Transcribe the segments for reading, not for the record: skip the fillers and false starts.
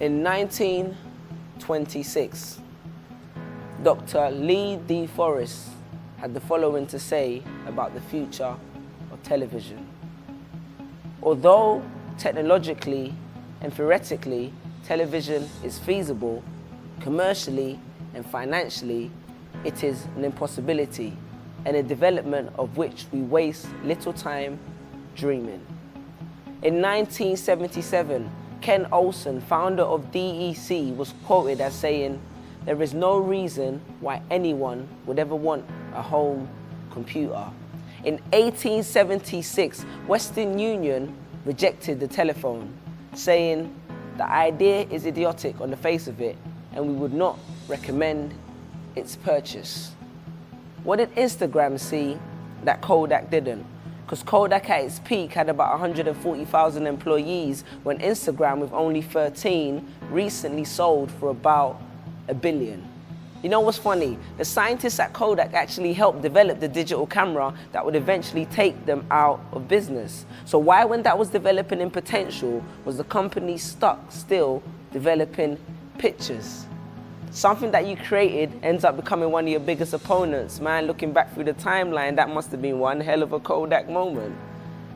In 1926, Dr. Lee D. Forrest had the following to say about the future of television. Although technologically and theoretically television is feasible, commercially and financially it is an impossibility, and a development of which we waste little time dreaming. In 1977, Ken Olson, founder of DEC, was quoted as saying, "There is no reason why anyone would ever want a home computer." In 1876, Western Union rejected the telephone, saying, "The idea is idiotic on the face of it, and we would not recommend its purchase." What did Instagram see that Kodak didn't? Because Kodak at its peak had about 140,000 employees, when Instagram, with only 13, recently sold for about $1 billion. You know what's funny? The scientists at Kodak actually helped develop the digital camera that would eventually take them out of business. So why, when that was developing in potential, was the company stuck still developing pictures? Something that you created ends up becoming one of your biggest opponents. Man, looking back through the timeline, that must have been one hell of a Kodak moment.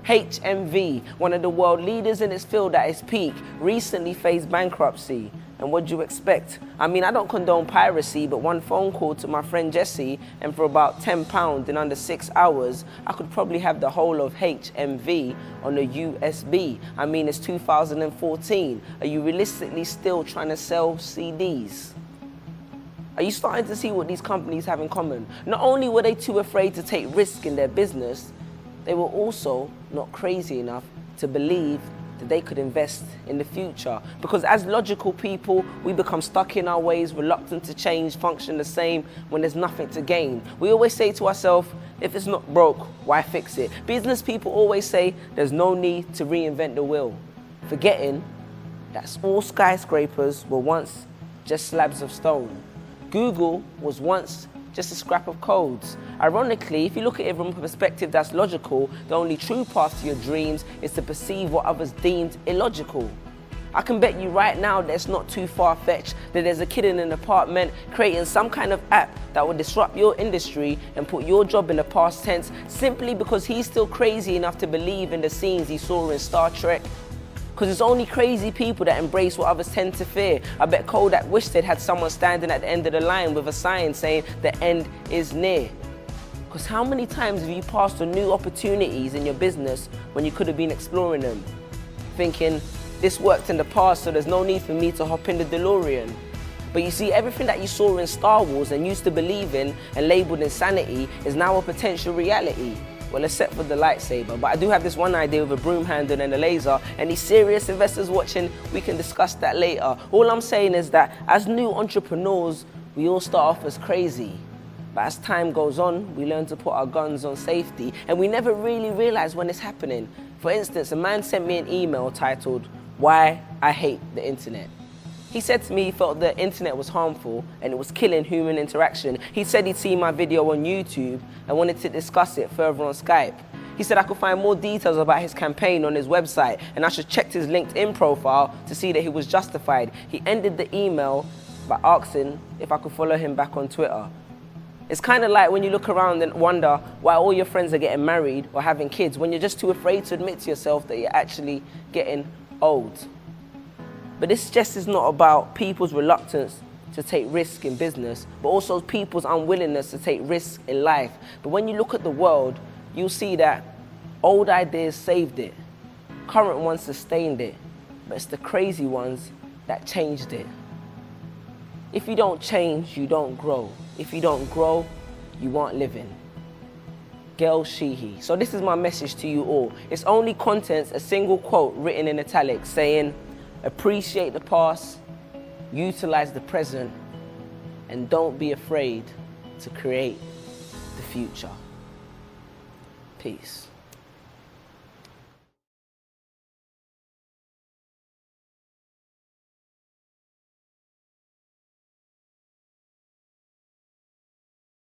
HMV, one of the world leaders in its field at its peak, recently faced bankruptcy. And what do you expect? I mean, I don't condone piracy, but one phone call to my friend Jesse, and for about £10 in under 6 hours, I could probably have the whole of HMV on a USB. I mean, it's 2014. Are you realistically still trying to sell CDs? Are you starting to see what these companies have in common? Not only were they too afraid to take risk in their business, they were also not crazy enough to believe that they could invest in the future. Because as logical people, we become stuck in our ways, reluctant to change, function the same when there's nothing to gain. We always say to ourselves, if it's not broke, why fix it? Business people always say there's no need to reinvent the wheel, forgetting that all skyscrapers were once just slabs of stone. Google was once just a scrap of codes. Ironically, if you look at it from a perspective that's logical, the only true path to your dreams is to perceive what others deemed illogical. I can bet you right now that it's not too far-fetched that there's a kid in an apartment creating some kind of app that will disrupt your industry and put your job in the past tense simply because he's still crazy enough to believe in the scenes he saw in Star Trek. Because it's only crazy people that embrace what others tend to fear. I bet Kodak wished they'd had someone standing at the end of the line with a sign saying the end is near. Because how many times have you passed on new opportunities in your business when you could have been exploring them? Thinking, this worked in the past, so there's no need for me to hop in the DeLorean. But you see, everything that you saw in Star Wars and used to believe in and labeled insanity is now a potential reality. Well, except for the lightsaber. But I do have this one idea with a broom handle and a laser. Any serious investors watching, we can discuss that later. All I'm saying is that as new entrepreneurs, we all start off as crazy. But as time goes on, we learn to put our guns on safety, and we never really realize when it's happening. For instance, a man sent me an email titled, "Why I Hate the Internet." He said to me he felt the internet was harmful and it was killing human interaction. He said he'd seen my video on YouTube and wanted to discuss it further on Skype. He said I could find more details about his campaign on his website and I should check his LinkedIn profile to see that he was justified. He ended the email by asking if I could follow him back on Twitter. It's kind of like when you look around and wonder why all your friends are getting married or having kids when you're just too afraid to admit to yourself that you're actually getting old. But this just is not about people's reluctance to take risk in business, but also people's unwillingness to take risks in life. But when you look at the world, you'll see that old ideas saved it, current ones sustained it, but it's the crazy ones that changed it. If you don't change, you don't grow. If you don't grow, you aren't living. Gail Sheehy. So this is my message to you all. Its only contents a single quote written in italics saying, appreciate the past, utilize the present, and don't be afraid to create the future. Peace.